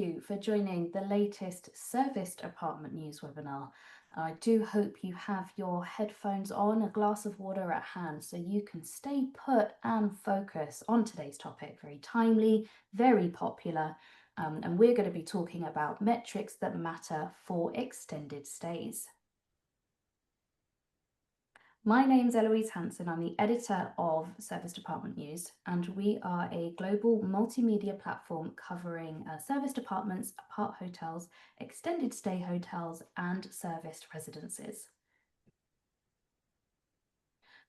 you for joining the latest serviced apartment news webinar. I do hope you have your headphones on, a glass of water at hand, so you can stay put and focus on today's topic. Very timely, very popular, and we're going to be talking about metrics that matter for extended stays. My name's Eloise Hanson. I'm the editor of Serviced Apartment News, and we are a global multimedia platform covering serviced apartments, apart hotels, extended stay hotels, and serviced residences.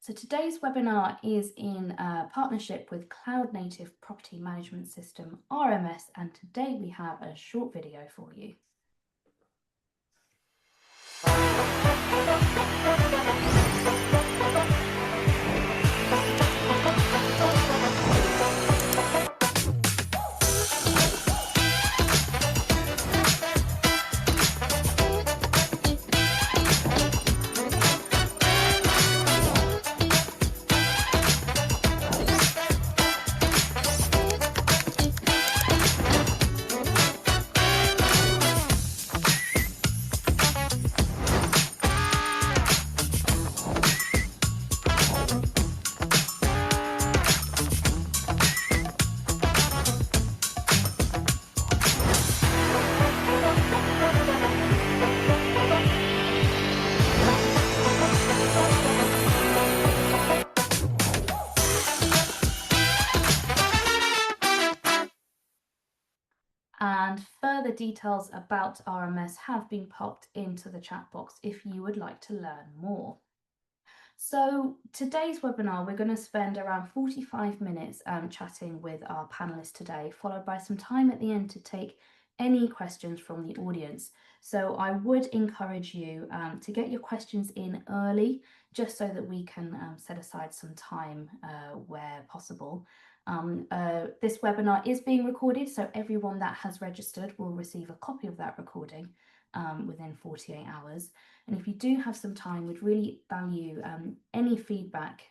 So today's webinar is in partnership with Cloud Native Property Management System, RMS, and today we have a short video for you. And further details about RMS have been popped into the chat box if you would like to learn more. So today's webinar, we're going to spend around 45 minutes chatting with our panelists today, followed by some time at the end to take any questions from the audience. So I would encourage you to get your questions in early, just so that we can set aside some time where possible. This webinar is being recorded, so everyone that has registered will receive a copy of that recording within 48 hours. And if you do have some time, we'd really value any feedback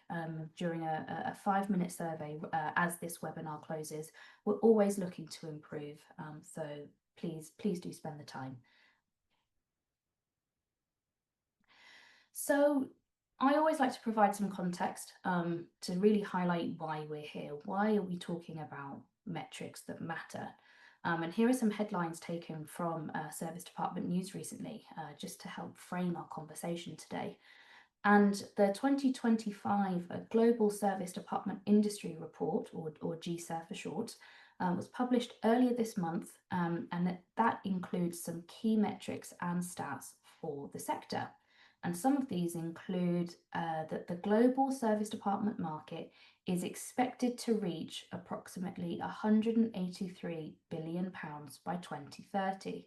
during a 5-minute survey as this webinar closes. We're always looking to improve, so please do spend the time. So I always like to provide some context to really highlight why we're here. Why are we talking about metrics that matter? And here are some headlines taken from Serviced Apartment News recently, just to help frame our conversation today. And the 2025 Global Serviced Apartment Industry Report, or GSAR for short, was published earlier this month, and that includes some key metrics and stats for the sector. And some of these include that the global serviced apartment market is expected to reach approximately £183 billion by 2030.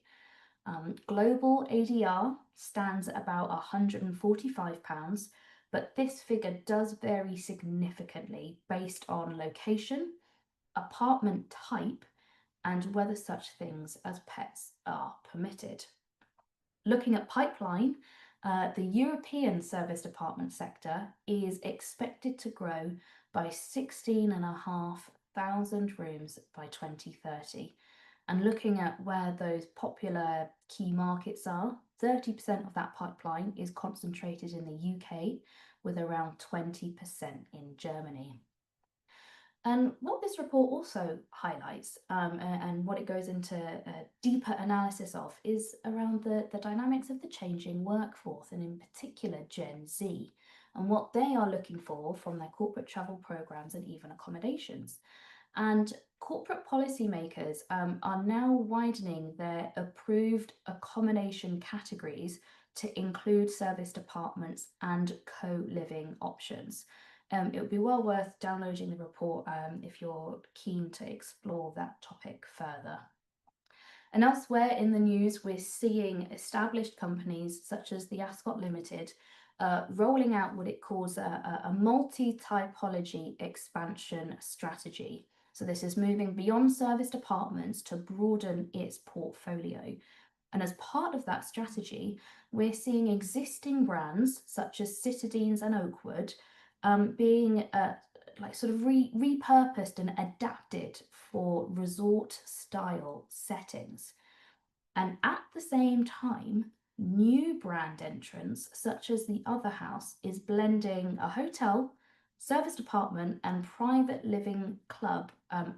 Global ADR stands at about £145, but this figure does vary significantly based on location, apartment type, and whether such things as pets are permitted. Looking at pipeline, the European serviced apartment sector is expected to grow by 16,500 rooms by 2030. And looking at where those popular key markets are, 30% of that pipeline is concentrated in the UK, with around 20% in Germany. And what this report also highlights, and what it goes into a deeper analysis of, is around the dynamics of the changing workforce, and in particular Gen Z, and what they are looking for from their corporate travel programs and even accommodations. And corporate policymakers are now widening their approved accommodation categories to include serviced apartments and co-living options. It would be well worth downloading the report if you're keen to explore that topic further. And elsewhere in the news, we're seeing established companies such as the Ascot Limited rolling out what it calls a multi-typology expansion strategy. So this is moving beyond serviced apartments to broaden its portfolio. And as part of that strategy, we're seeing existing brands such as Citadines and Oakwood being repurposed and adapted for resort style settings. And at the same time, new brand entrants, such as the Other House, is blending a hotel, serviced apartment, and private living club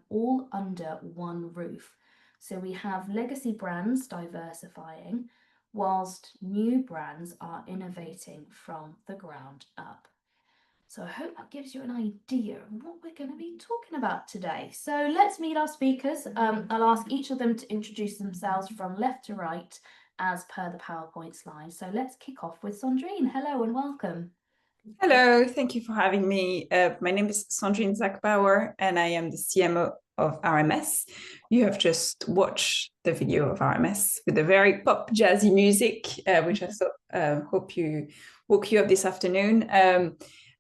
all under one roof. So we have legacy brands diversifying, whilst new brands are innovating from the ground up. So I hope that gives you an idea of what we're going to be talking about today. So let's meet our speakers. I'll ask each of them to introduce themselves from left to right as per the PowerPoint slide. So let's kick off with Sandrine. Hello and welcome. Hello, thank you for having me. My name is Sandrine Zechbauer and I am the CMO of RMS. You have just watched the video of RMS with the very pop jazzy music, which I hope you woke you up this afternoon.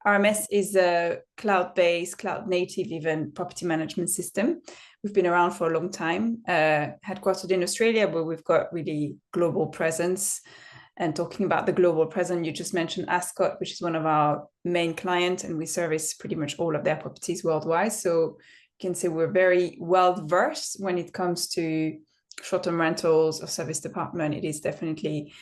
RMS is a cloud-based, cloud-native even property management system. We've been around for a long time, headquartered in Australia, but we've got really global presence. And talking about the global presence, you just mentioned Ascot, which is one of our main clients, and we service pretty much all of their properties worldwide. So you can say we're very well versed when it comes to short-term rentals or service department. It is definitely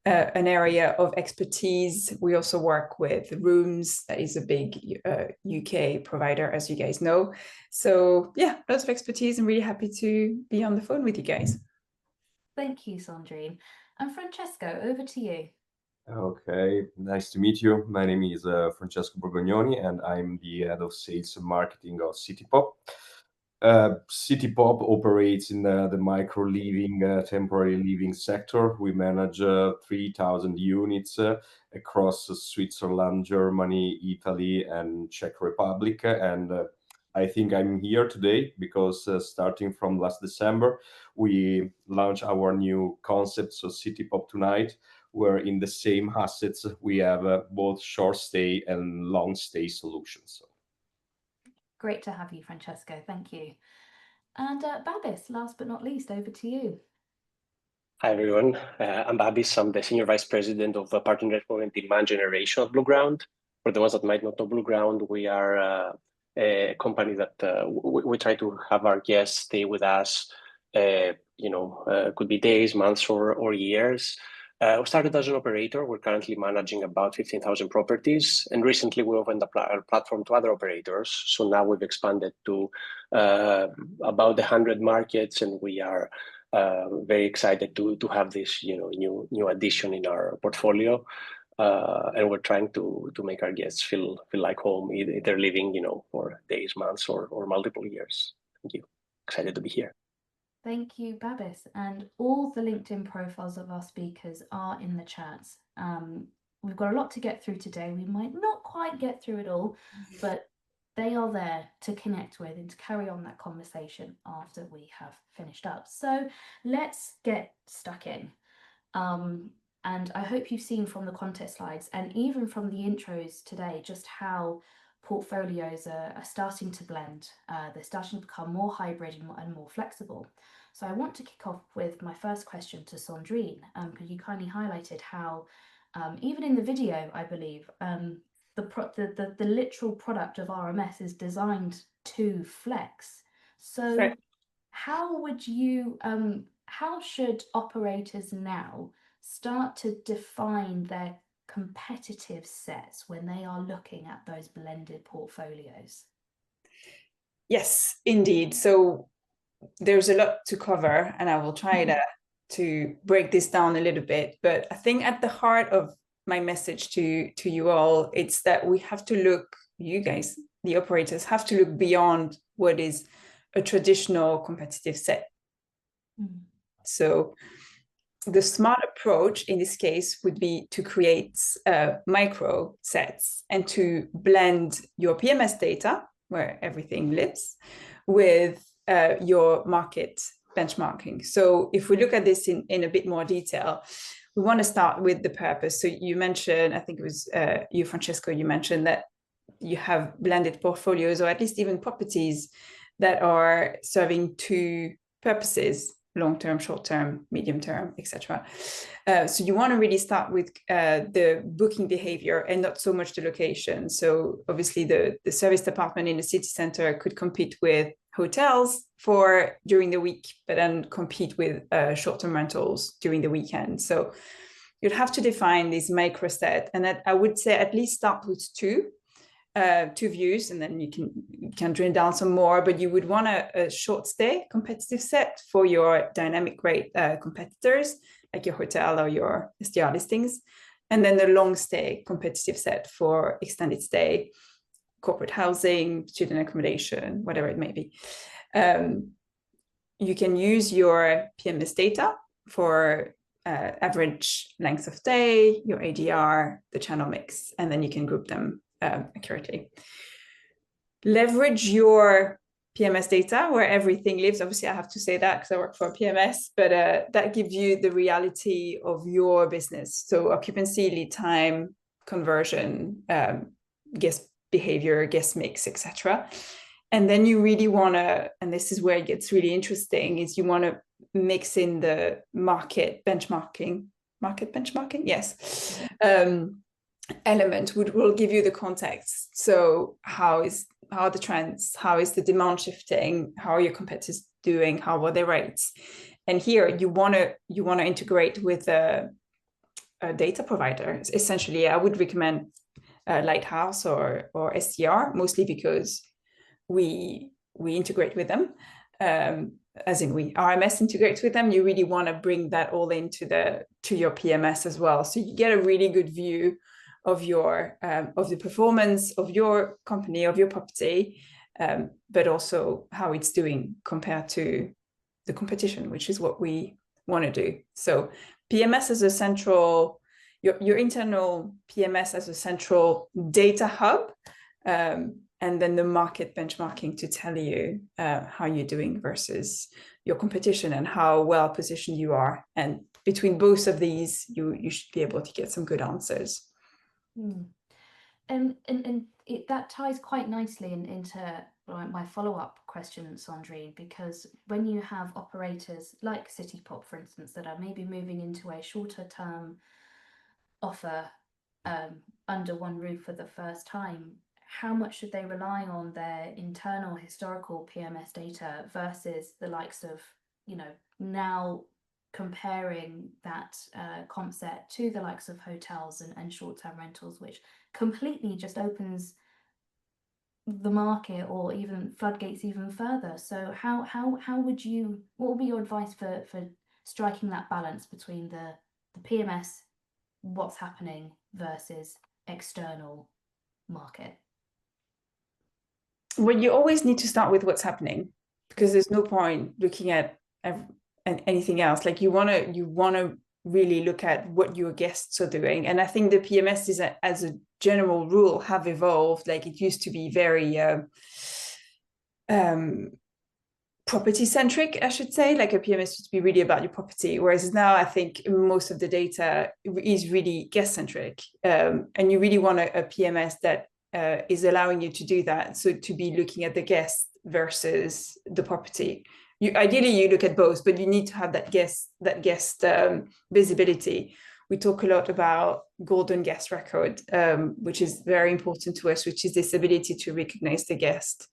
an area of expertise. We also work with rooms. That is a big UK provider, as you guys know. So yeah, lots of expertise and really happy to be on the phone with you guys. Thank you, Sandrine. And Francesco, over to you. Okay, nice to meet you. My name is Francesco Borgognoni, and I'm the head of sales and marketing of CityPop. CityPop operates in the micro living, temporary living sector. We manage 3,000 units across Switzerland, Germany, Italy, and Czech Republic. And I think I'm here today because starting from last December, we launched our new concept, so CityPop Tonight, where in the same assets we have both short stay and long stay solutions. Great to have you, Francesco. Thank you. And Babis, last but not least, over to you. Hi, everyone. I'm Babis. I'm the Senior Vice President of Partner Network and Demand Generation at Blueground. For the ones that might not know Blueground, we are a company that we try to have our guests stay with us, could be days, months, or years. We started as an operator. We're currently managing about 15,000 properties. And recently we opened our platform to other operators. So now we've expanded to about 100 markets, and we are very excited to have this new addition in our portfolio. And we're trying to make our guests feel like home, either living for days, months, or multiple years. Thank you. Excited to be here. Thank you, Babis. And all the LinkedIn profiles of our speakers are in the chats. We've got a lot to get through today. We might not quite get through it all, but they are there to connect with and to carry on that conversation after we have finished up. So let's get stuck in. And I hope you've seen from the content slides and even from the intros today just how portfolios are starting to blend. They're starting to become more hybrid and more flexible. So I want to kick off with my first question to Sandrine, because you kindly highlighted how even in the video, I believe, the literal product of RMS is designed to flex. So right. How should operators now start to define their competitive sets when they are looking at those blended portfolios? Yes, indeed. So there's a lot to cover, and I will try to break this down a little bit. But I think at the heart of my message to you all, it's that we have to look, you guys, the operators, have to look beyond what is a traditional competitive set. So the smart approach in this case would be to create micro sets and to blend your PMS data, where everything lives, with your market benchmarking. So if we look at this in a bit more detail, we want to start with the purpose. So you mentioned, I think it was you, Francesco, you mentioned that you have blended portfolios, or at least even properties that are serving two purposes. long-term, short-term, medium-term, etc. So you want to really start with the booking behavior and not so much the location. So obviously the service department in the city center could compete with hotels for during the week, but then compete with short-term rentals during the weekend. So you'd have to define this micro set, and I would say at least start with two views, and then you can drill down some more, but you would want a short stay competitive set for your dynamic rate competitors, like your hotel or your STR listings, and then the long stay competitive set for extended stay, corporate housing, student accommodation, whatever it may be. You can use your PMS data for average length of stay, your ADR, the channel mix, and then you can group them accurately. Leverage your PMS data where everything lives. Obviously, I have to say that because I work for a PMS, but that gives you the reality of your business. So occupancy, lead time, conversion, guest behavior, guest mix, etc. And then you really want to, and this is where it gets really interesting, is you want to mix in the market benchmarking, yes, element will give you the context. So how are the trends? How is the demand shifting? How are your competitors doing? How are their rates? And here you want to integrate with a data provider. Essentially, I would recommend Lighthouse or STR, mostly because we integrate with them. As in RMS integrates with them. You really want to bring that all into to your PMS as well, so you get a really good view of your of the performance of your company, of your property, but also how it's doing compared to the competition, which is what we want to do. So PMS as a central, your internal PMS as a central data hub, and then the market benchmarking to tell you how you're doing versus your competition and how well positioned you are. And between both of these, you should be able to get some good answers. And that ties quite nicely into my follow-up question, Sandrine, because when you have operators like City Pop, for instance, that are maybe moving into a shorter term offer under one roof for the first time, how much should they rely on their internal historical PMS data versus the likes of, now comparing that comp set to the likes of hotels and short-term rentals, which completely just opens the market or even floodgates even further. So what would be your advice for striking that balance between the PMS, what's happening, versus external market? Well, you always need to start with what's happening, because there's no point looking at anything else. Like you want to really look at what your guests are doing. And I think the PMS is as a general rule have evolved. Like it used to be very property centric, I should say. Like a PMS used to be really about your property, whereas now I think most of the data is really guest centric, and you really want a PMS that is allowing you to do that. So to be looking at the guest versus the property. Ideally you look at both, but you need to have that guest visibility. We talk a lot about golden guest record, which is very important to us, which is this ability to recognize the guest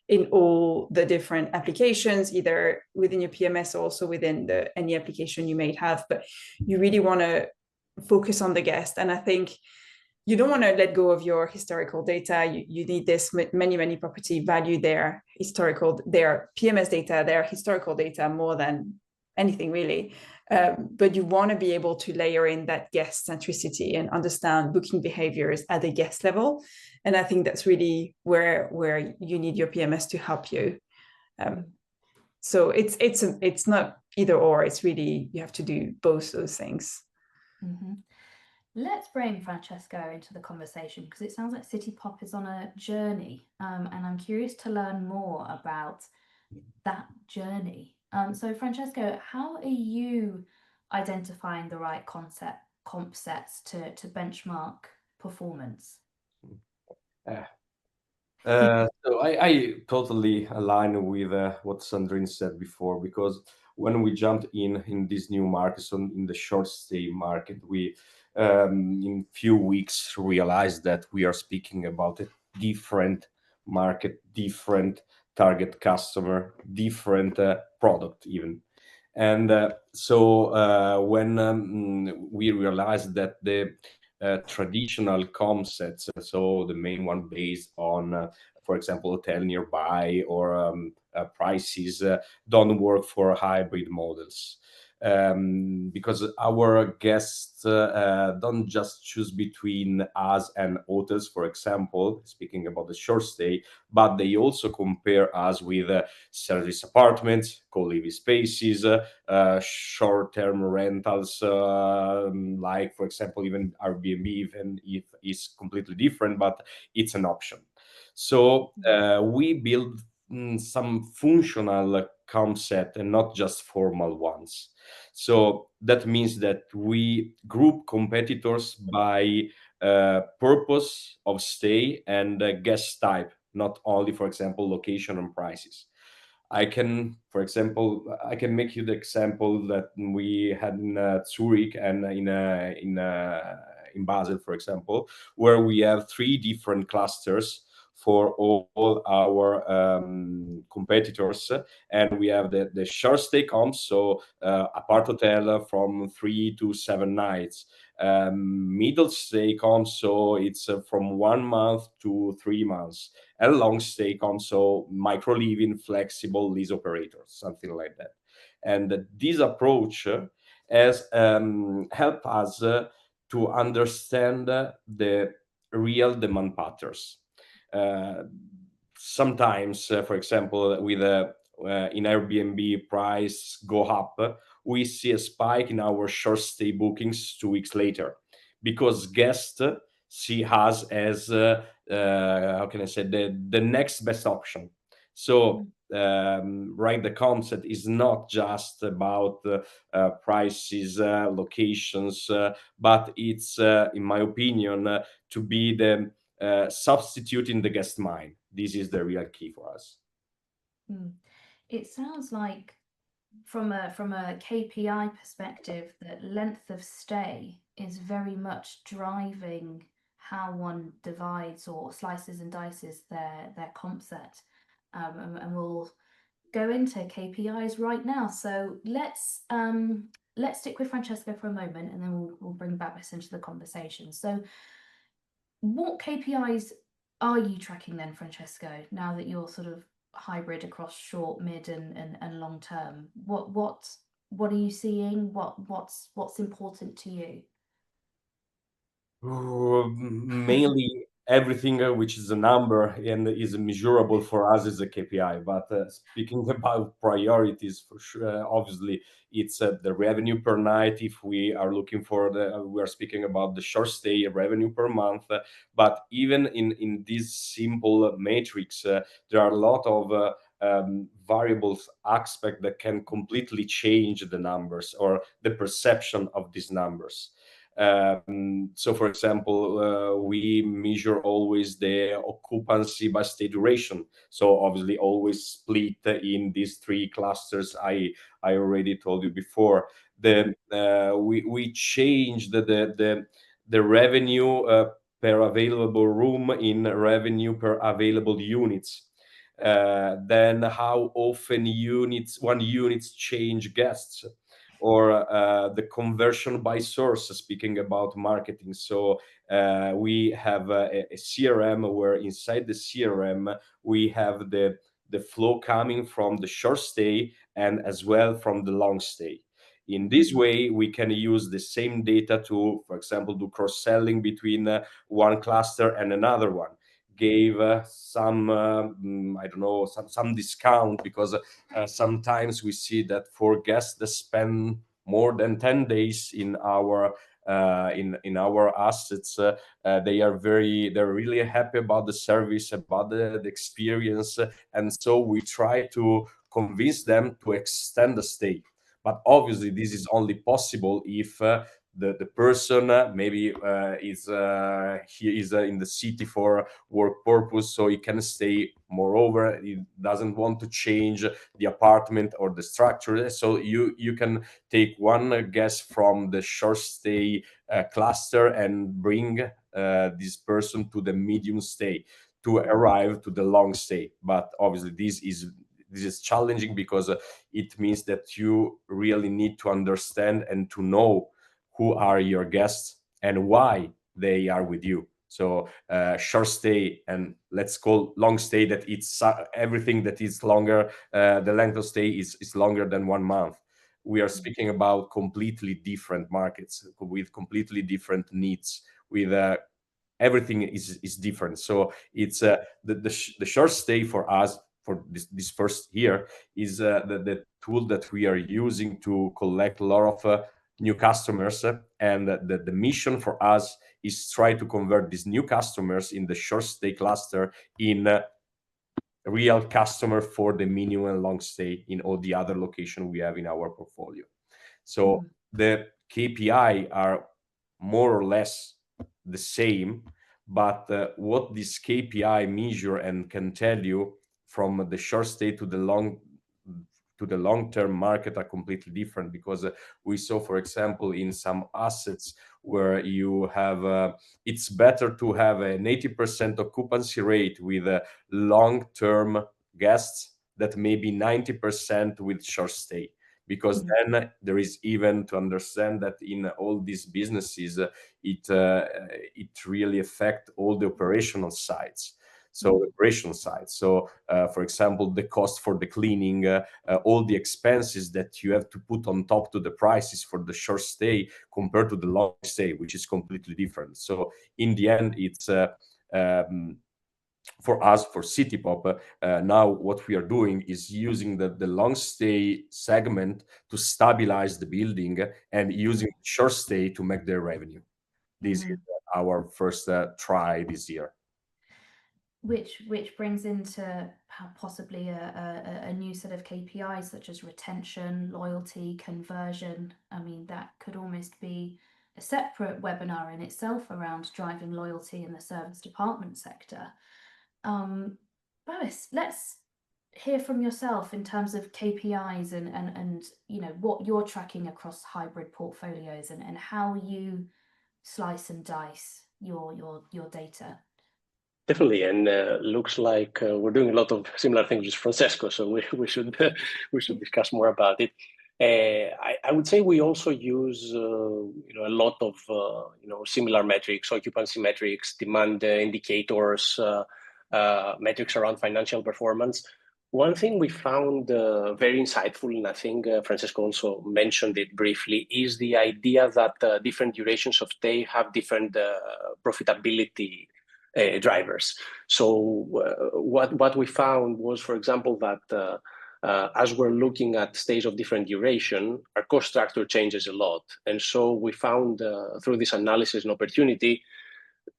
in all the different applications, either within your PMS or also within any application you may have. But you really want to focus on the guest. And I think you don't want to let go of your historical data. You need this many property value their PMS data, their historical data more than anything really. But you want to be able to layer in that guest centricity and understand booking behaviors at the guest level. And I think that's really where you need your PMS to help you. So it's not either or. It's really, you have to do both those things. Mm-hmm. Let's bring Francesco into the conversation, because it sounds like City Pop is on a journey, and I'm curious to learn more about that journey. So Francesco, how are you identifying the right comp sets to benchmark performance? So I totally align with what Sandrine said before, because when we jumped in this new market, so in the short stay market, we in few weeks realized that we are speaking about a different market, different target customer, different product even. And when we realized that the traditional compsets, so the main one based on, for example, hotel nearby or prices, don't work for hybrid models. Because our guests don't just choose between us and hotels, for example, speaking about the short stay, but they also compare us with service apartments, co-living spaces, short-term rentals, like, for example, even Airbnb, even if it's completely different, but it's an option. So we build some functional concept and not just formal ones. So that means that we group competitors by purpose of stay and guest type, not only, for example, location and prices. I can, for example, I can make you the example that we had in Zurich and in Basel, for example, where we have three different clusters for all our competitors, and we have the short stay comps, so apart hotel from 3 to 7 nights, middle stay comps, so it's from 1 month to 3 months, and long stay comps, so micro living, flexible lease operators, something like that. And this approach has helped us to understand the real demand patterns. Sometimes, for example, with in Airbnb price go up, we see a spike in our short stay bookings 2 weeks later, because guests see us as how can I say, the next best option. So right, the concept is not just about prices, locations, but it's in my opinion to be the substitute in the guest mind. This is the real key for us. It sounds like from a KPI perspective that length of stay is very much driving how one divides or slices and dices their comp set. And we'll go into KPIs right now. So let's stick with Francesco for a moment, and then we'll bring Babis into the conversation. So what KPIs are you tracking then, Francesco, now that you're sort of hybrid across short, mid, and long term? What are you seeing? What's important to you? Mainly everything which is a number and is measurable for us is a KPI. But speaking about priorities, for sure, obviously it's the revenue per night. If we are looking for we are speaking about the short stay revenue per month. But even in this simple matrix, there are a lot of variables aspect that can completely change the numbers or the perception of these numbers. So, for example, we measure always the occupancy by stay duration. So, obviously, always split in these three clusters. I already told you before. We changed the revenue per available room in revenue per available units. Then how often one units change guests, or the conversion by source, speaking about marketing. So we have a CRM where inside the CRM we have the flow coming from the short stay and as well from the long stay. In this way, we can use the same data to, for example, do cross-selling between one cluster and another one. Gave some I don't know, some discount, because sometimes we see that for guests that spend more than 10 days in our assets, they're really happy about the service, about the experience, and so we try to convince them to extend the stay. But obviously this is only possible if the person maybe he is in the city for work purpose, so he can stay. Moreover, he doesn't want to change the apartment or the structure, so you can take one guest from the short stay cluster and bring this person to the medium stay to arrive to the long stay. But obviously this is challenging, because it means that you really need to understand and to know who are your guests and why they are with you. So short stay, and let's call long stay that it's everything that is longer, the length of stay is longer than 1 month. We are speaking about completely different markets with completely different needs, with everything is different. So it's the short stay for us for this first year is the tool that we are using to collect a lot of new customers, and the mission for us is try to convert these new customers in the short stay cluster in real customer for the medium and long stay in all the other location we have in our portfolio. So the KPI are more or less the same, but what this KPI measure and can tell you from the short stay to the long-term market are completely different, because we saw, for example, in some assets where you have it's better to have an 80% occupancy rate with long-term guests that maybe 90% with short stay, because then there is even to understand that in all these businesses it really affect all the operational sides. So operational side. So, for example, the cost for the cleaning, all the expenses that you have to put on top to the prices for the short stay compared to the long stay, which is completely different. So, in the end, it's for us, for CityPop, now what we are doing is using the long stay segment to stabilize the building and using short stay to make their revenue. This is our first try this year. Which brings into possibly a new set of KPIs such as retention, loyalty, conversion. I mean, that could almost be a separate webinar in itself around driving loyalty in the service department sector. Babis, let's hear from yourself in terms of KPIs and you know what you're tracking across hybrid portfolios and how you slice and dice your data. Definitely, and looks like we're doing a lot of similar things with Francesco, so we should discuss more about it. I would say we also use a lot of similar metrics, occupancy metrics, demand indicators, metrics around financial performance. One thing we found very insightful, and I think Francesco also mentioned it briefly, is the idea that different durations of stay have different profitability drivers. So what we found was, for example, that as we're looking at stays of different duration, our cost structure changes a lot. And so we found through this analysis an opportunity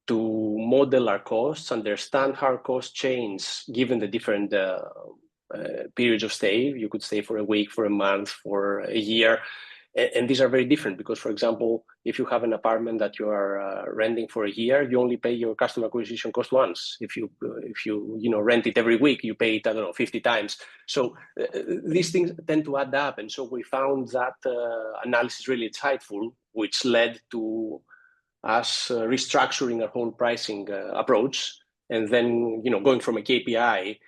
to model our costs, understand how our costs change given the different periods of stay. You could stay for a week, for a month, for a year. And these are very different because, for example, if you have an apartment that you are renting for a year, you only pay your customer acquisition cost once. If you rent it every week, you pay it, 50 times. So these things tend to add up. And so we found that analysis really insightful, which led to us restructuring our whole pricing approach, and then going from a KPI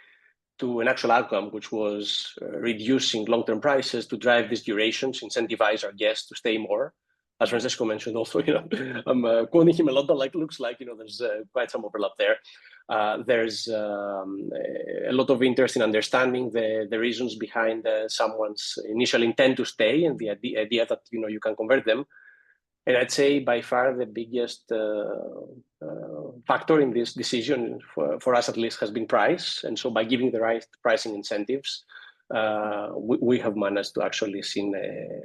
to an actual outcome, which was reducing long-term prices to drive these durations, incentivize our guests to stay more. As Francesco mentioned also, I'm quoting him a lot, but looks like, there's quite some overlap there. There's a lot of interest in understanding the reasons behind someone's initial intent to stay and the idea that, you can convert them. And I'd say by far the biggest factor in this decision, for us at least, has been price. And so by giving the right pricing incentives, we have managed to actually see a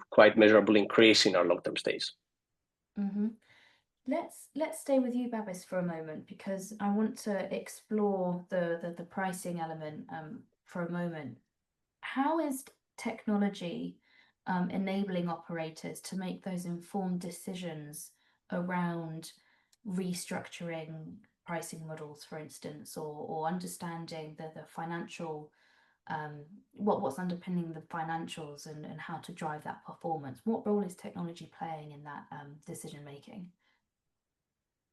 quite measurable increase in our long-term stays. Mm-hmm. Let's stay with you, Babis, for a moment, because I want to explore the pricing element for a moment. How is technology enabling operators to make those informed decisions around restructuring pricing models, for instance, or understanding the financial, what's underpinning the financials and how to drive that performance? What role is technology playing in that decision making?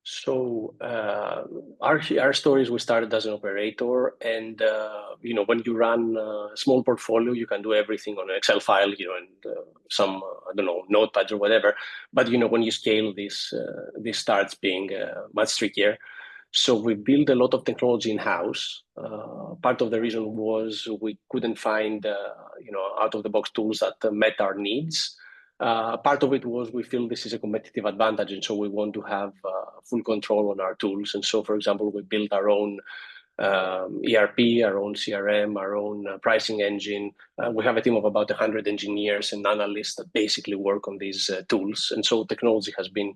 So our stories, we started as an operator, and when you run a small portfolio, you can do everything on an Excel file, and some I don't know, notepads or whatever. But when you scale this starts being much trickier. So we built a lot of technology in house. Part of the reason was we couldn't find out of the box tools that met our needs. Part of it was we feel this is a competitive advantage, and so we want to have full control on our tools. And so, for example, we built our own ERP, our own CRM, our own pricing engine. We have a team of about 100 engineers and analysts that basically work on these tools. And so technology has been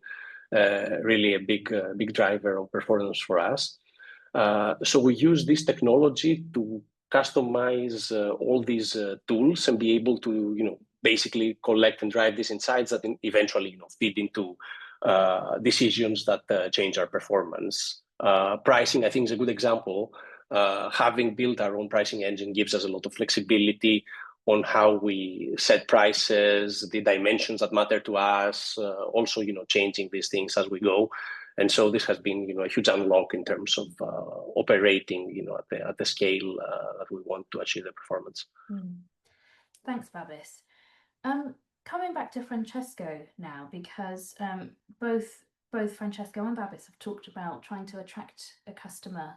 really a big driver of performance for us. So we use this technology to customize all these tools and be able to basically collect and drive these insights that eventually feed into decisions that change our performance. Pricing, I think, is a good example. Having built our own pricing engine gives us a lot of flexibility on how we set prices, the dimensions that matter to us, also changing these things as we go. And so this has been a huge unlock in terms of operating at the scale that we want to achieve the performance. Thanks, Babis. Coming back to Francesco now, because both Francesco and Babis have talked about trying to attract a customer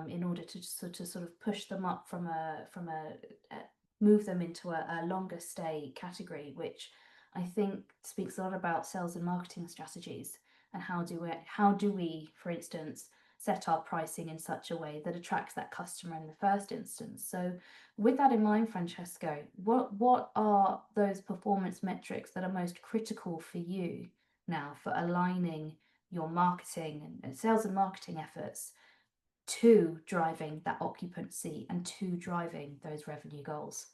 in order to sort of push them up from a move them into a longer stay category, which I think speaks a lot about sales and marketing strategies and how do we, for instance, set our pricing in such a way that attracts that customer in the first instance. So with that in mind, Francesco, what are those performance metrics that are most critical for you now for aligning your marketing and sales and marketing efforts to driving that occupancy and to driving those revenue goals?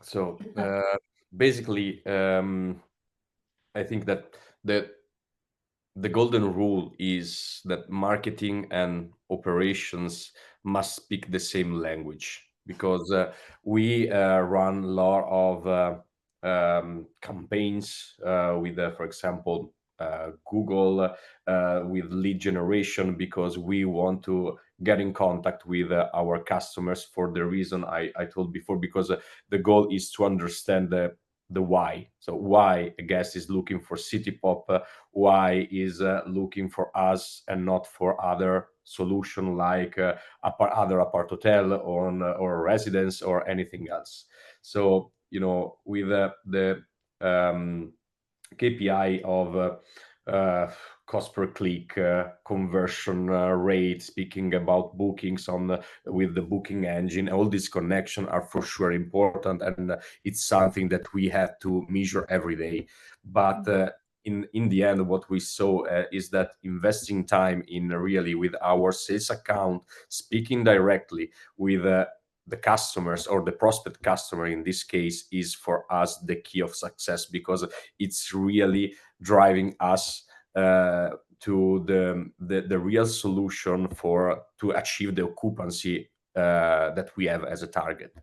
So basically, I think that the golden rule is that marketing and operations must speak the same language, because we run a lot of campaigns with, for example, Google, with lead generation, because we want to get in contact with our customers for the reason I told before, because the goal is to understand the why. So why a guest is looking for city pop, why is looking for us and not for other solution like other apart hotel or residence or anything else. So with the KPI of cost per click, conversion rate, speaking about bookings with the booking engine, all these connections are for sure important, and it's something that we have to measure every day. But in the end, what we saw is that investing time in really with our sales account, speaking directly with the customers or the prospect customer in this case, is for us the key of success, because it's really driving us to the real solution to achieve the occupancy that we have as a target.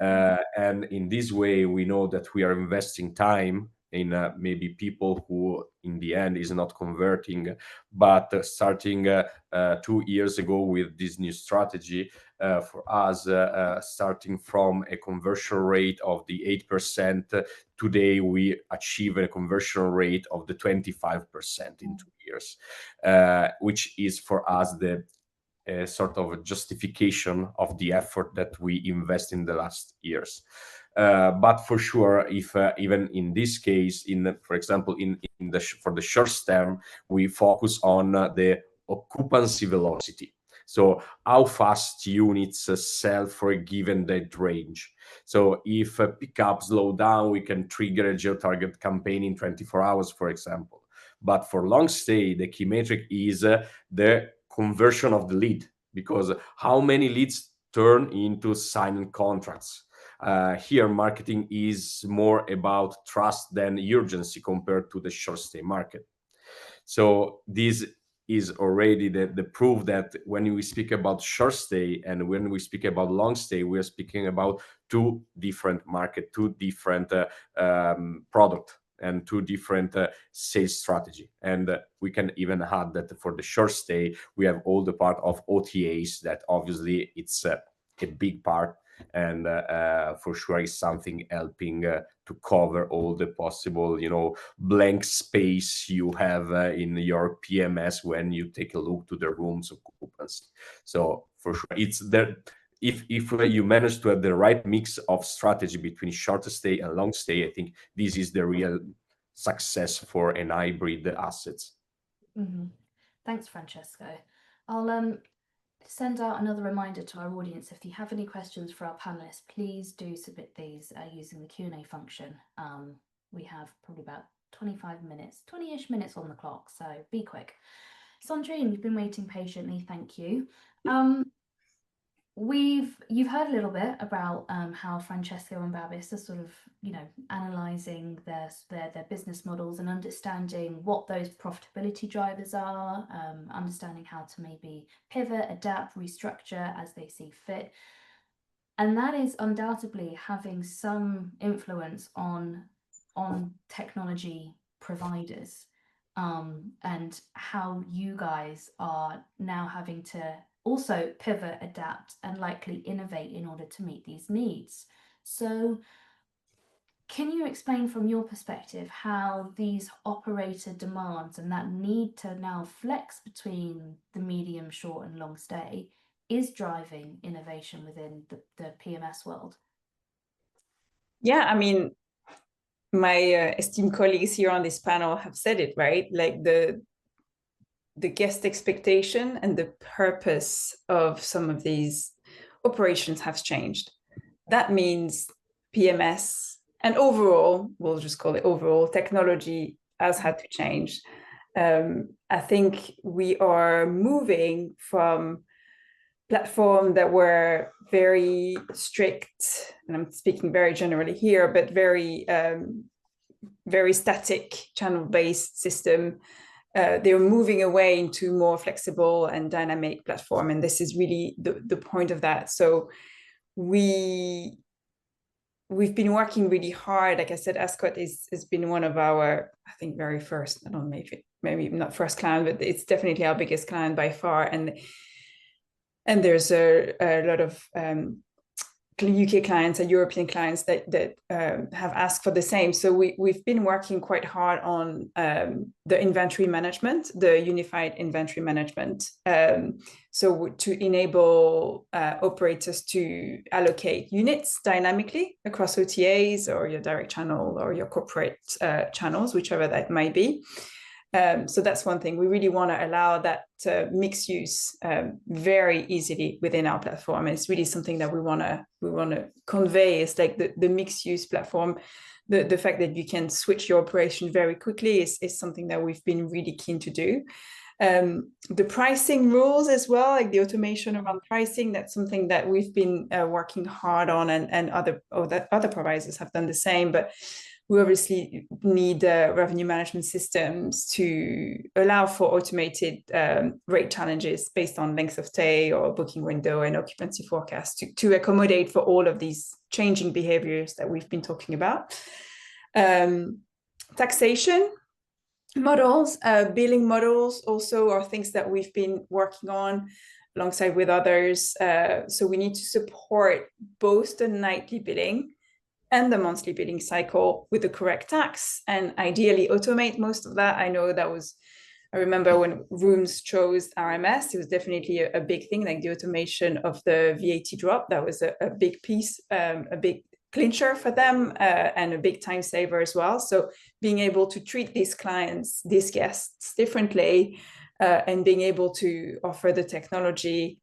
And in this way, we know that we are investing time in maybe people who in the end is not converting, but starting 2 years ago with this new strategy, for us, starting from a conversion rate of the 8%, today we achieve a conversion rate of the 25% in 2 years, which is for us the sort of a justification of the effort that we invest in the last years. But for sure, if even in this case, for example, for the short term, we focus on the occupancy velocity. So how fast units sell for a given date range. So if a pickup slow down, we can trigger a geo-target campaign in 24 hours, for example. But for long stay, the key metric is the conversion of the lead, because how many leads turn into signing contracts. Here, marketing is more about trust than urgency compared to the short stay market. So this is already the proof that when we speak about short stay and when we speak about long stay, we are speaking about two different market, two different product and two different sales strategy. And we can even add that for the short stay, we have all the part of OTAs that obviously it's a big part, and for sure is something helping to cover all the possible, blank space you have in your PMS when you take a look to the rooms occupancy. So for sure, it's there. If you manage to have the right mix of strategy between short stay and long stay, I think this is the real success for an hybrid assets. Mm-hmm. Thanks, Francesco. I'll send out another reminder to our audience. If you have any questions for our panelists, please do submit these using the Q&A function. We have probably about 25 minutes, 20-ish minutes on the clock, so be quick. Sandrine, you've been waiting patiently, thank you. You've heard a little bit about how Francesco and Babis are sort of, analysing their business models and understanding what those profitability drivers are, understanding how to maybe pivot, adapt, restructure as they see fit. And that is undoubtedly having some influence on technology providers, and how you guys are now having to also pivot, adapt, and likely innovate in order to meet these needs. So can you explain from your perspective how these operator demands and that need to now flex between the medium, short, and long stay is driving innovation within the PMS world? Yeah, I mean, my esteemed colleagues here on this panel have said it, right? Like the guest expectation and the purpose of some of these operations has changed. That means PMS and overall, we'll just call it overall, technology has had to change. I think we are moving from platforms that were very strict, and I'm speaking very generally here, but very static channel-based system. They're moving away into more flexible and dynamic platform, and this is really the point of that. So we've been working really hard. Like I said, Ascot has been one of our, I think, very first, I don't know, maybe not first client, but it's definitely our biggest client by far. And there's a lot of UK clients and European clients that have asked for the same. So we've been working quite hard on the inventory management, the unified inventory management. So to enable operators to allocate units dynamically across OTAs or your direct channel or your corporate channels, whichever that might be. So that's one thing. We really want to allow that mixed use very easily within our platform. It's really something that we want to convey. It's like the mixed use platform. The fact that you can switch your operation very quickly is something that we've been really keen to do. The pricing rules as well, like the automation around pricing, that's something that we've been working hard on, and other providers have done the same. But we obviously need revenue management systems to allow for automated rate challenges based on length of stay or booking window and occupancy forecast to accommodate for all of these changing behaviors that we've been talking about. Taxation models, billing models also are things that we've been working on alongside with others. So we need to support both the nightly billing and the monthly billing cycle with the correct tax, and ideally automate most of that. I remember when rooms chose RMS, it was definitely a big thing, like the automation of the VAT drop. That was a big piece, a big clincher for them, and a big time saver as well. So being able to treat these clients, these guests differently, and being able to offer the technology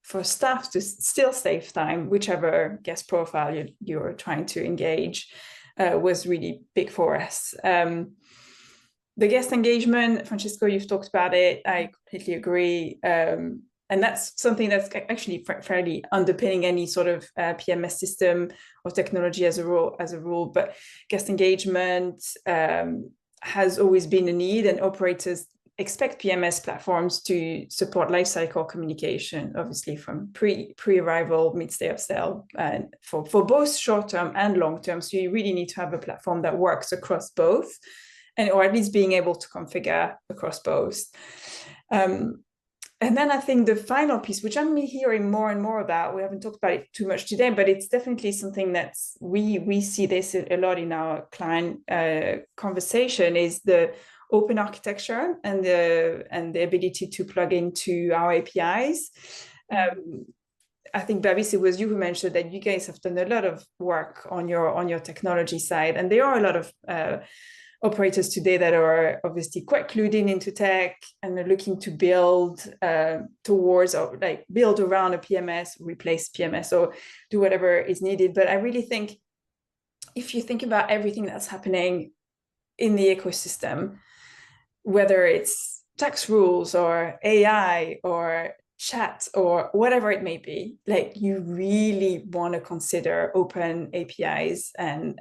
for staff to still save time, whichever guest profile you're trying to engage, was really big for us. The guest engagement, Francesco, you've talked about it. I completely agree. And that's something that's actually fairly underpinning any sort of PMS system or technology as a rule. But guest engagement has always been a need, and operators expect PMS platforms to support lifecycle communication, obviously from pre-arrival, mid-stay upsell, and for both short-term and long-term. So you really need to have a platform that works across both, or at least being able to configure across both. And then I think the final piece, which I'm hearing more and more about, we haven't talked about it too much today, but it's definitely something that's, we see this a lot in our client conversation, is the open architecture and the ability to plug into our APIs. I think, Babis, it was you who mentioned that you guys have done a lot of work on your technology side, and there are a lot of operators today that are obviously quite clued into tech and are looking to build towards, or like build around a PMS, replace PMS, or do whatever is needed. But I really think if you think about everything that's happening in the ecosystem, whether it's tax rules or AI or chat or whatever it may be, like you really want to consider open APIs and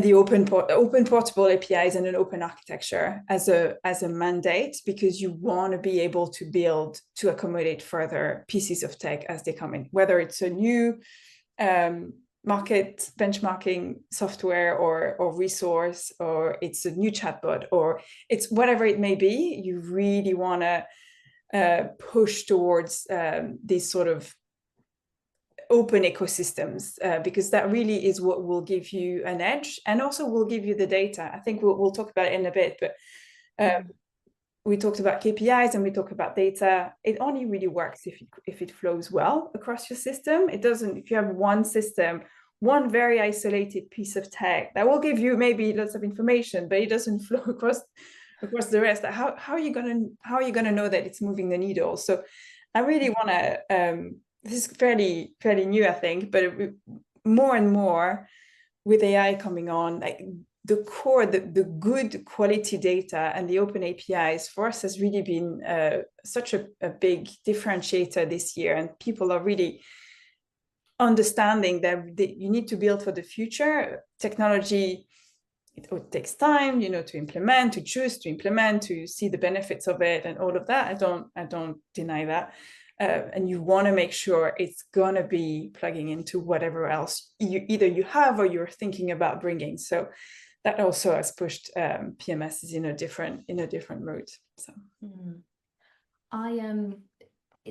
the open portable APIs and an open architecture as a mandate, because you want to be able to build to accommodate further pieces of tech as they come in, whether it's a new market benchmarking software or resource, or it's a new chatbot, or it's whatever it may be. You really want to push towards these sort of open ecosystems, because that really is what will give you an edge, and also will give you the data. I think we'll talk about it in a bit, but we talked about KPIs and we talk about data. It only really works if it flows well across your system. It doesn't, if you have one system, one very isolated piece of tech that will give you maybe lots of information, but it doesn't flow across the rest. How are you gonna know that it's moving the needle? So I really want to. This is fairly new, I think, but more and more with AI coming on, like the core, the good quality data and the open APIs for us has really been such a big differentiator this year. And people are really understanding that you need to build for the future. Technology, it takes time, to implement, to choose to implement, to see the benefits of it and all of that. I don't deny that. And you want to make sure it's going to be plugging into whatever else you have or you're thinking about bringing. So that also has pushed PMSs in a different route. So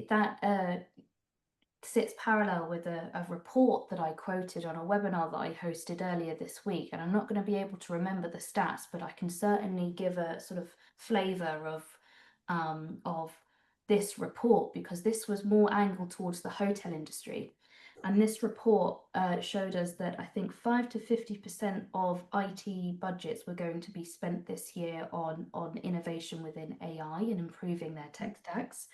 that sits parallel with a report that I quoted on a webinar that I hosted earlier this week, and I'm not going to be able to remember the stats, but I can certainly give a sort of flavour of this report, because this was more angled towards the hotel industry. And this report showed us that I think 5 to 50% of IT budgets were going to be spent this year on innovation within AI and improving their tech stacks.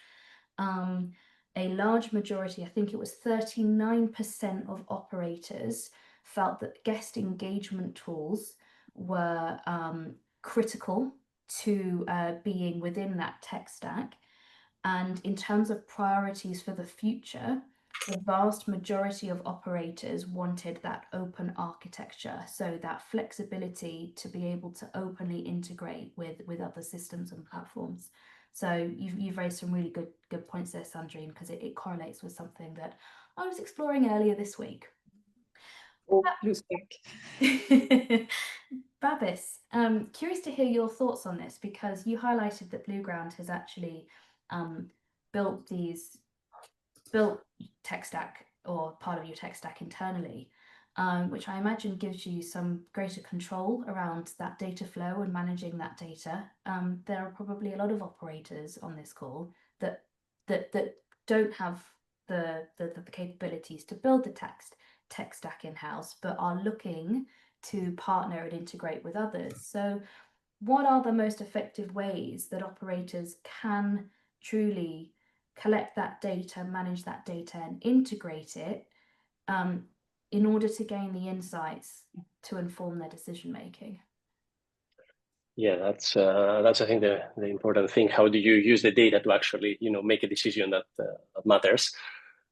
A large majority, I think it was 39% of operators, felt that guest engagement tools were critical to being within that tech stack. And in terms of priorities for the future, the vast majority of operators wanted that open architecture, so that flexibility to be able to openly integrate with other systems and platforms. So you've raised some really good points there, Sandrine, because it correlates with something that I was exploring earlier this week. Babis, curious to hear your thoughts on this, because you highlighted that Blueground has actually built tech stack, or part of your tech stack internally, which I imagine gives you some greater control around that data flow and managing that data. There are probably a lot of operators on this call that don't have the capabilities to build the tech stack in-house, but are looking to partner and integrate with others. So what are the most effective ways that operators can truly collect that data, manage that data, and integrate it in order to gain the insights to inform their decision making? Yeah, that's I think the important thing. How do you use the data to actually make a decision that matters?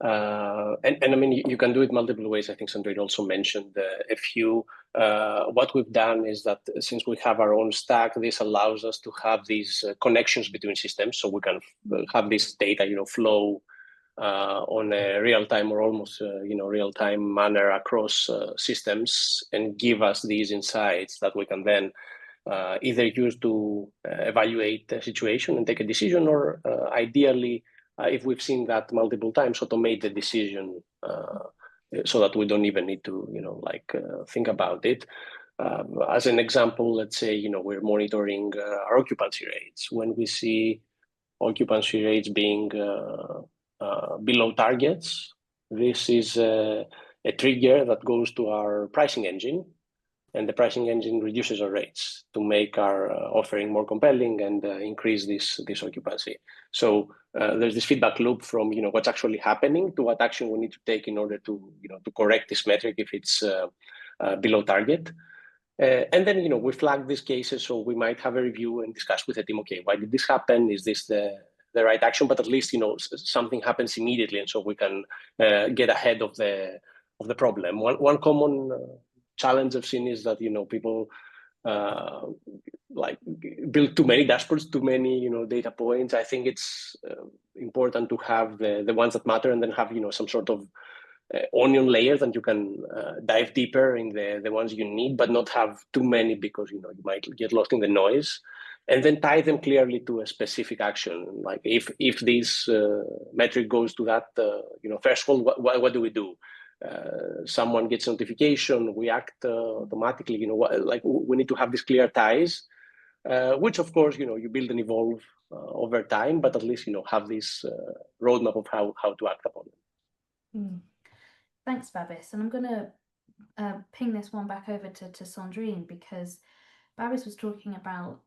And I mean, you can do it multiple ways. I think Sandrine also mentioned a few. What we've done is that since we have our own stack, this allows us to have these connections between systems, so we can have this data flow on a real-time or almost real-time manner across systems, and give us these insights that we can then either use to evaluate the situation and take a decision, or ideally, if we've seen that multiple times, automate the decision so that we don't even need to think about it. As an example, let's say we're monitoring our occupancy rates. When we see occupancy rates being below targets, this is a trigger that goes to our pricing engine, and the pricing engine reduces our rates to make our offering more compelling and increase this occupancy. So there's this feedback loop from what's actually happening to what action we need to take in order to to correct this metric if it's below target. And then we flag these cases, so we might have a review and discuss with the team. Okay, why did this happen? Is this the right action? But at least something happens immediately, and so we can get ahead of the problem. One common challenge I've seen is that people build too many dashboards, too many data points. I think it's important to have the ones that matter, and then have some sort of onion layers that you can dive deeper in the ones you need, but not have too many, because you might get lost in the noise. And then tie them clearly to a specific action. Like if this metric goes to that threshold, what do we do? Someone gets notification, we act automatically. We need to have these clear ties, which of course you build and evolve over time, but at least have this roadmap of how to act upon them. Thanks, Babis. And I'm going to ping this one back over to Sandrine, because Babis was talking about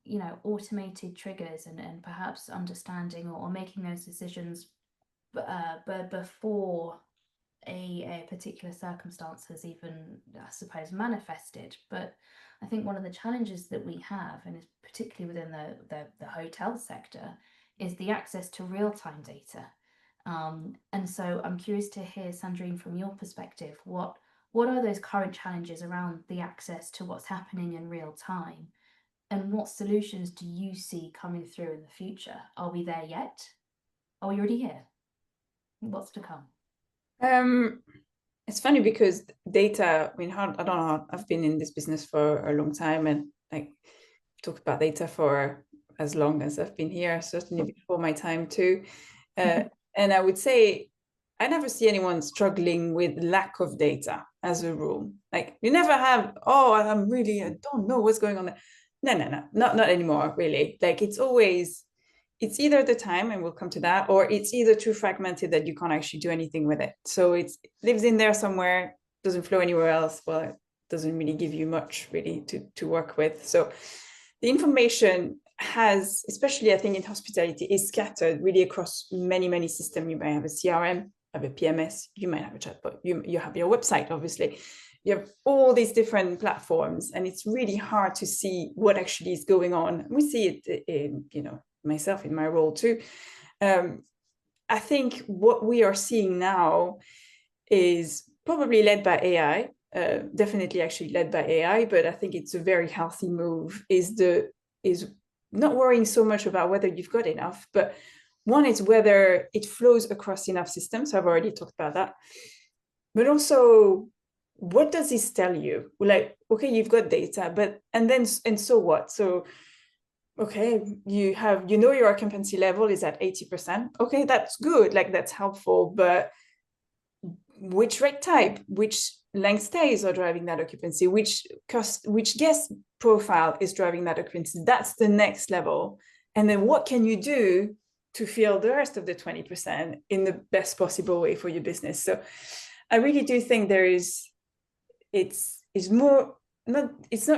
automated triggers and perhaps understanding or making those decisions before a particular circumstance has even, I suppose, manifested. But I think one of the challenges that we have, and is particularly within the hotel sector, is the access to real-time data. And so I'm curious to hear, Sandrine, from your perspective, what are those current challenges around the access to what's happening in real time, and what solutions do you see coming through in the future? Are we there yet? Are we already here? What's to come? It's funny because data, I mean, I don't know, I've been in this business for a long time, and talk about data for as long as I've been here, certainly before my time too. And I would say I never see anyone struggling with lack of data as a rule. You never have, I don't know what's going on there. No, not anymore, really. It's either the time, and we'll come to that, or it's either too fragmented that you can't actually do anything with it. So it lives in there somewhere, doesn't flow anywhere else. Well, it doesn't really give you much really to work with. So the information has, especially I think in hospitality, is scattered really across many systems. You might have a CRM, have a PMS, you might have a chatbot, you have your website, obviously. You have all these different platforms, and it's really hard to see what actually is going on. We see it in, myself in my role too. I think what we are seeing now is probably led by AI, definitely actually led by AI, but I think it's a very healthy move, is not worrying so much about whether you've got enough, but one is whether it flows across enough systems. I've already talked about that. But also, what does this tell you? Okay, you've got data, and so what? So, okay, your occupancy level is at 80%. Okay, that's good, that's helpful, but which rate type, which length stays are driving that occupancy, which guest profile is driving that occupancy? That's the next level. And then what can you do to fill the rest of the 20% in the best possible way for your business? So I really do think it's not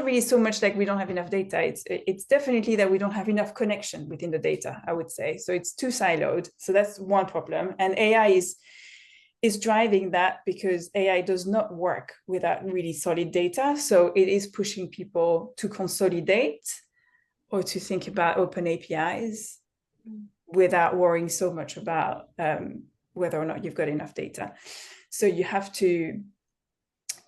really so much like we don't have enough data. It's definitely that we don't have enough connection within the data, I would say. So it's too siloed. So that's one problem. And AI is driving that, because AI does not work without really solid data. So it is pushing people to consolidate or to think about open APIs without worrying so much about whether or not you've got enough data. So you have to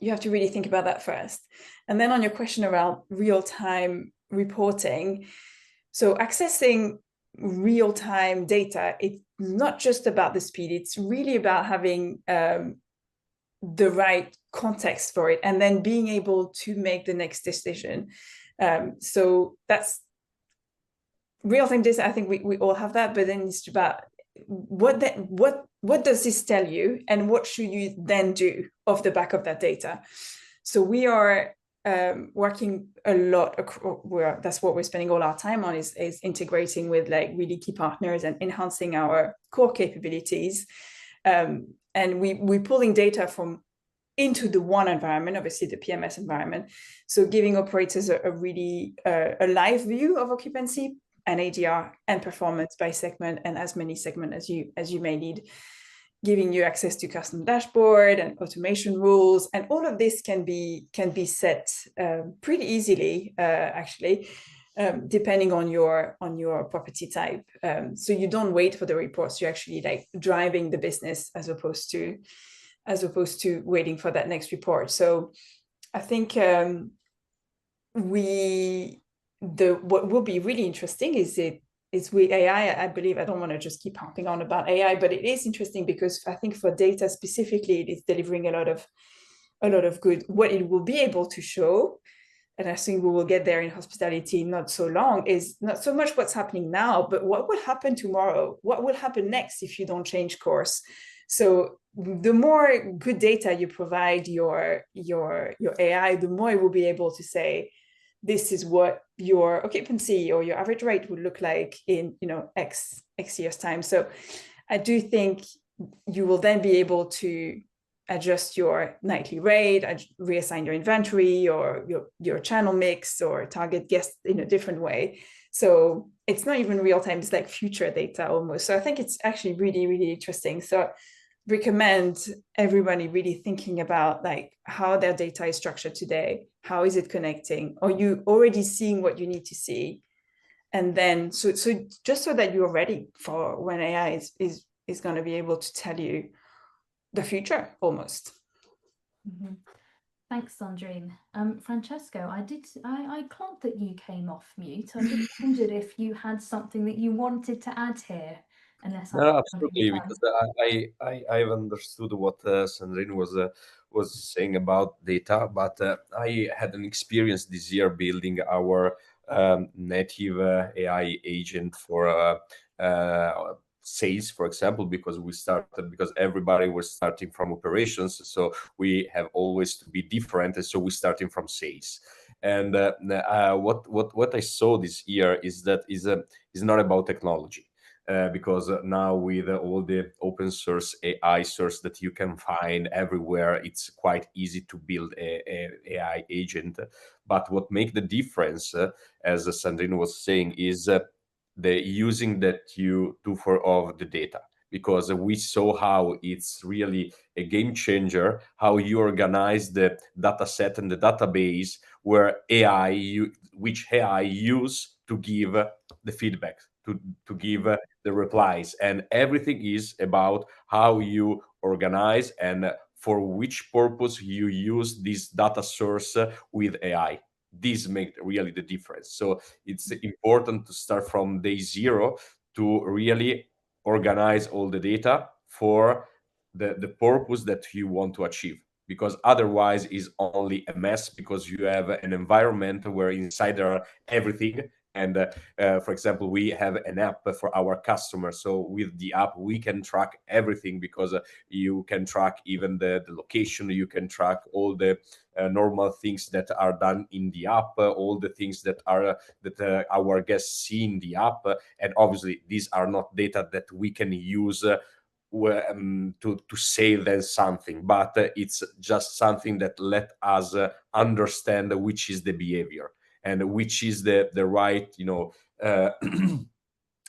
really think about that first. And then on your question around real-time reporting, so accessing real-time data, it's not just about the speed, it's really about having the right context for it, and then being able to make the next decision. So that's real-time data. I think we all have that, but then it's about what does this tell you, and what should you then do off the back of that data. So we are working a lot. That's what we're spending all our time on, is integrating with like really key partners and enhancing our core capabilities. And we're pulling data from into the one environment, obviously the PMS environment. So giving operators a really a live view of occupancy and ADR and performance by segment, and as many segments as you may need, giving you access to custom dashboard and automation rules, and all of this can be set pretty easily, actually, depending on your property type. So you don't wait for the reports; you're actually like driving the business as opposed to waiting for that next report. So I think what will be really interesting is with AI. I believe, I don't want to just keep harping on about AI, but it is interesting because I think for data specifically, it is delivering a lot of good. What it will be able to show, and I think we will get there in hospitality not so long, is not so much what's happening now, but what will happen tomorrow, what will happen next if you don't change course. So the more good data you provide your AI, the more it will be able to say, this is what your occupancy or your average rate would look like in X years time. So I do think you will then be able to adjust your nightly rate, reassign your inventory or your channel mix, or target guests in a different way. So it's not even real time, it's like future data almost. So I think it's actually really, really interesting. So recommend everybody really thinking about like how their data is structured today. How is it connecting? Are you already seeing what you need to see? And then so just so that you're ready for when AI is going to be able to tell you the future almost. Mm-hmm. Thanks, Sandrine. Francesco, I clocked that you came off mute. I just wondered if you had something that you wanted to add here. No, absolutely, because I've understood what Sandrine was saying about data, but I had an experience this year building our native AI agent for sales, for example, because everybody was starting from operations, so we have always to be different, and so we're starting from sales. And what I saw this year is that is not about technology. Because now with all the open source AI source that you can find everywhere, it's quite easy to build a AI agent. But what makes the difference, as Sandrine was saying, is the using that you do of the data. Because we saw how it's really a game changer, how you organize the data set and the database where which AI use to give the feedback, to give the replies, and everything is about how you organize and for which purpose you use this data source with AI. This makes really the difference. So it's important to start from day zero to really organize all the data for the purpose that you want to achieve, because otherwise is only a mess, because you have an environment where inside there are everything. And for example, we have an app for our customers. So with the app, we can track everything, because you can track even the location. You can track all the normal things that are done in the app, all the things that our guests see in the app. And obviously, these are not data that we can use to say there's something, but it's just something that let us understand which is the behavior and which is the right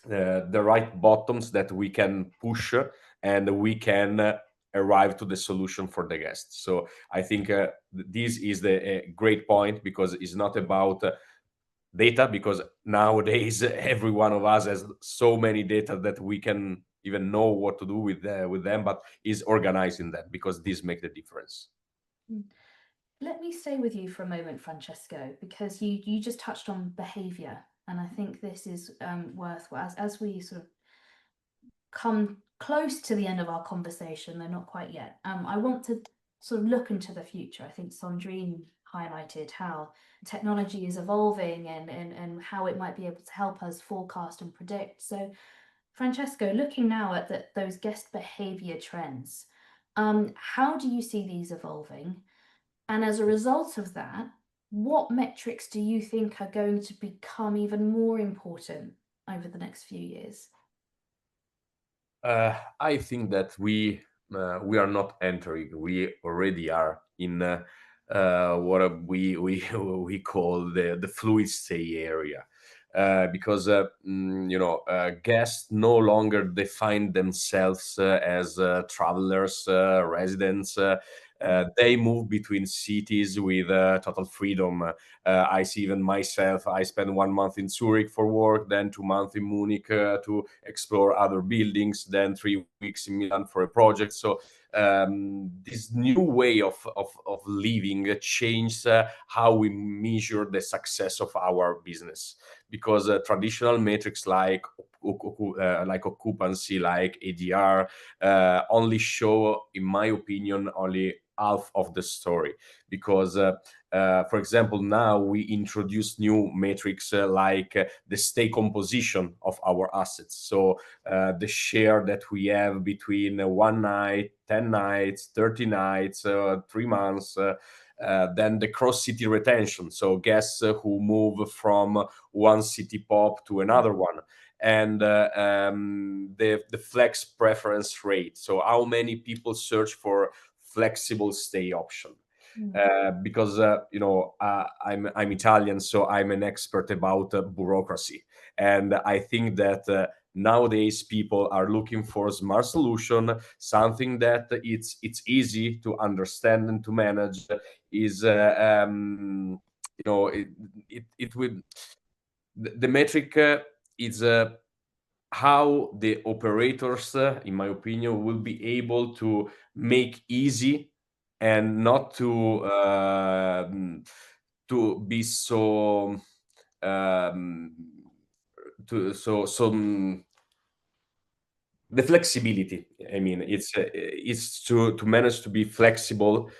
the right buttons that we can push, and we can arrive to the solution for the guests. So I think this is a great point, because it's not about data, because nowadays every one of us has so many data that we can even know what to do with them, but is organizing them, because this makes the difference. Let me stay with you for a moment, Francesco, because you just touched on behavior, and I think this is worthwhile as we sort of come close to the end of our conversation, though not quite yet. I want to sort of look into the future. I think Sandrine highlighted how technology is evolving and how it might be able to help us forecast and predict. So, Francesco, looking now at those guest behavior trends, how do you see these evolving? And as a result of that, what metrics do you think are going to become even more important over the next few years? I think that we are not entering. We already are in what we call the fluid stay area, because guests no longer define themselves as travelers, residents. They move between cities with total freedom. I see even myself. I spent 1 month in Zurich for work, then 2 months in Munich to explore other buildings, then 3 weeks in Milan for a project. So this new way of living changed how we measure the success of our business, because traditional metrics like occupancy, like ADR, only show, in my opinion, only half of the story. Because for example, now we introduce new metrics like the stay composition of our assets. So the share that we have between 1 night, 10 nights, 30 nights, 3 months. Then the cross-city retention, so guests who move from one city pop to another one, and the flex preference rate, so how many people search for flexible stay option. Because I'm Italian, so I'm an expert about bureaucracy, and I think that nowadays people are looking for a smart solution, something that it's easy to understand and to manage. Is it will the metric is how the operators, in my opinion, will be able to make easy and not to be so to so some the flexibility. I mean, it's to manage to be flexible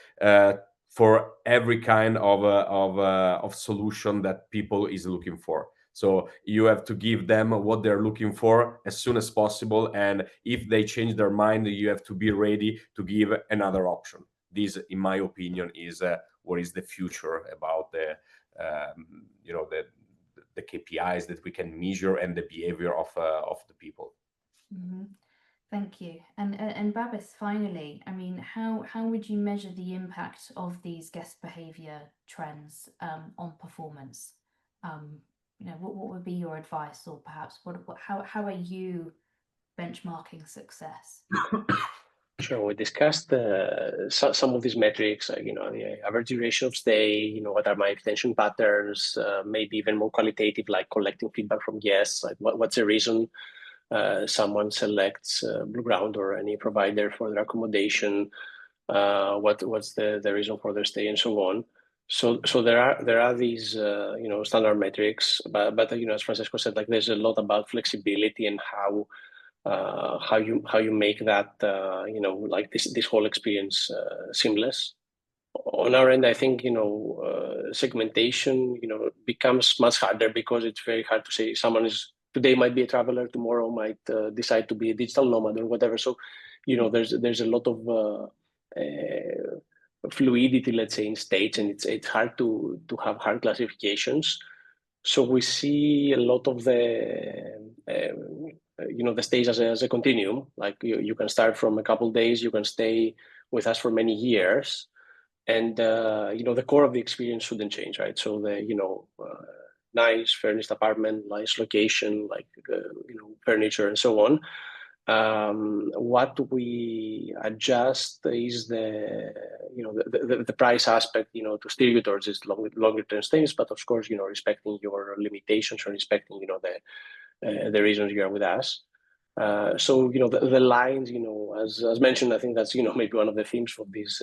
for every kind of solution that people is looking for. So you have to give them what they're looking for as soon as possible, and if they change their mind, you have to be ready to give another option. This, in my opinion, is what is the future about the KPIs that we can measure and the behavior of the people. Mm-hmm. Thank you. And Babis, finally, I mean, how would you measure the impact of these guest behavior trends on performance? What would be your advice, or perhaps how are you benchmarking success? Sure, we discussed some of these metrics, like, the average duration of stay, what are my retention patterns, maybe even more qualitative, like collecting feedback from guests, like what's the reason someone selects Blueground or any provider for their accommodation, what's the reason for their stay, and so on. So there are these standard metrics, but as Francesco said, like there's a lot about flexibility and how you make that like this whole experience seamless. On our end, I think segmentation becomes much harder, because it's very hard to say someone is today might be a traveler, tomorrow might decide to be a digital nomad or whatever. So there's a lot of fluidity, let's say, in states, and it's hard to have hard classifications. So we see a lot of the stays as a continuum. Like you can start from a couple of days, you can stay with us for many years, and the core of the experience shouldn't change, right? So the nice furnished apartment, nice location, like furniture and so on. What we adjust is the price aspect, to steer you towards these longer term things, but of course, respecting your limitations and respecting, the reasons you are with us. So the lines, as mentioned, I think that's maybe one of the themes for this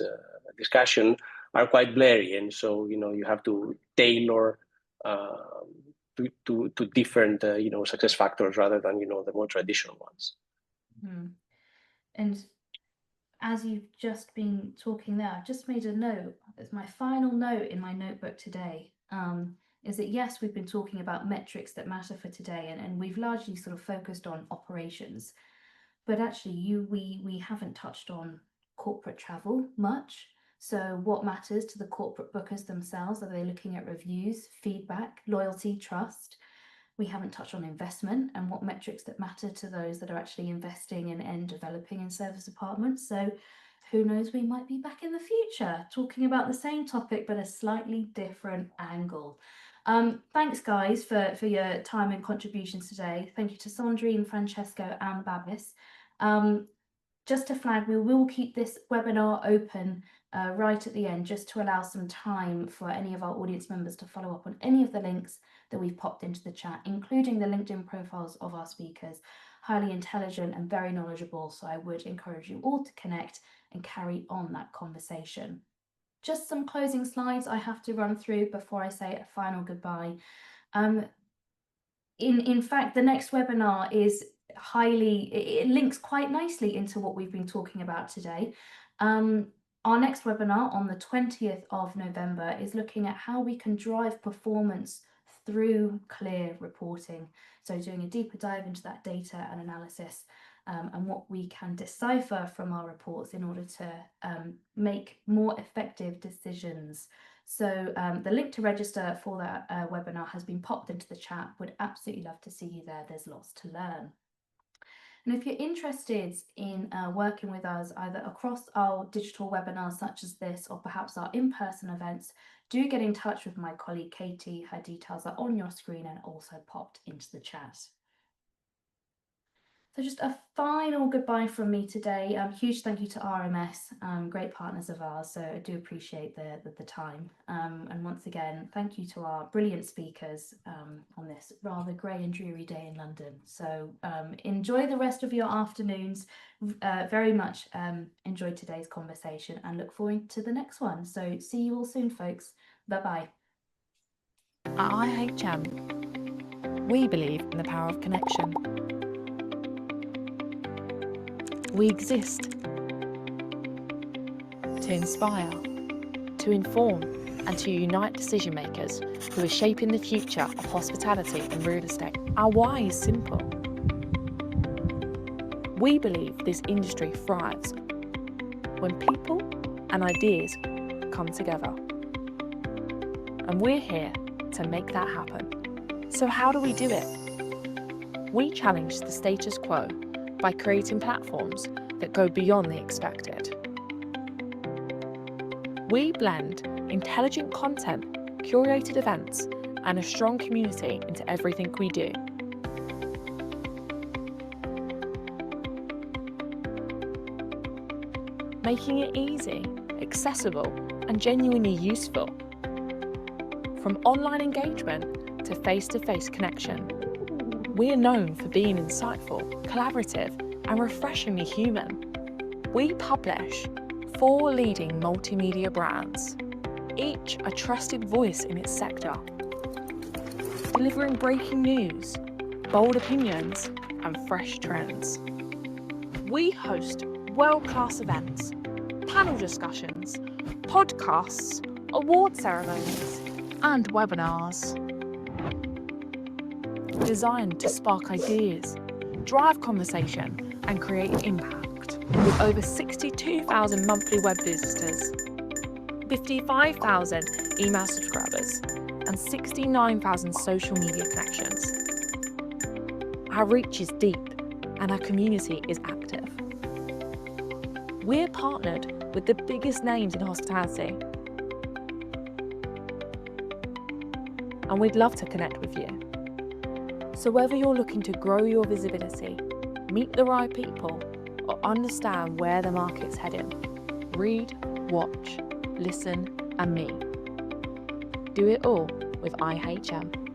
discussion, are quite blurry, and so you have to tailor to different success factors rather than the more traditional ones. And as you've just been talking there, I've just made a note. It's my final note in my notebook today. Is that yes, we've been talking about metrics that matter for today, and we've largely sort of focused on operations, but actually we haven't touched on corporate travel much. So what matters to the corporate bookers themselves? Are they looking at reviews, feedback, loyalty, trust? We haven't touched on investment and what metrics that matter to those that are actually investing in and developing in service apartments. So who knows, we might be back in the future talking about the same topic but a slightly different angle. Thanks guys for your time and contributions today. Thank you to Sandrine, Francesco and Babis. Just to flag, we will keep this webinar open right at the end, just to allow some time for any of our audience members to follow up on any of the links that we've popped into the chat, including the LinkedIn profiles of our speakers. Highly intelligent and very knowledgeable, so I would encourage you all to connect and carry on that conversation. Just some closing slides I have to run through before I say a final goodbye. In fact, the next webinar is it links quite nicely into what we've been talking about today. Our next webinar on the 20th of November is looking at how we can drive performance through clear reporting. So doing a deeper dive into that data and analysis and what we can decipher from our reports in order to make more effective decisions. So the link to register for that webinar has been popped into the chat. Would absolutely love to see you there. There's lots to learn. And if you're interested in working with us either across our digital webinars such as this or perhaps our in-person events, do get in touch with my colleague Katie. Her details are on your screen and also popped into the chat. So just a final goodbye from me today. Huge thank you to RMS, great partners of ours, so I do appreciate the time. And once again, thank you to our brilliant speakers on this rather grey and dreary day in London. So enjoy the rest of your afternoons. Very much enjoyed today's conversation and look forward to the next one. So see you all soon, folks. Bye-bye. At IHM, we believe in the power of connection. We exist to inspire, to inform, and to unite decision makers who are shaping the future of hospitality and real estate. Our why is simple. We believe this industry thrives when people and ideas come together. And we're here to make that happen. So how do we do it? We challenge the status quo by creating platforms that go beyond the expected. We blend intelligent content, curated events, and a strong community into everything we do. Making it easy, accessible, and genuinely useful. From online engagement to face-to-face connection, we are known for being insightful, collaborative, and refreshingly human. We publish 4 leading multimedia brands, each a trusted voice in its sector, delivering breaking news, bold opinions, and fresh trends. We host world-class events, panel discussions, podcasts, award ceremonies, and webinars. Designed to spark ideas, drive conversation, and create impact. With over 62,000 monthly web visitors, 55,000 email subscribers, and 69,000 social media connections. Our reach is deep, and our community is active. We're partnered with the biggest names in hospitality, and we'd love to connect with you. So whether you're looking to grow your visibility, meet the right people, or understand where the market's heading. Read, watch, listen, and meet. Do it all with IHM.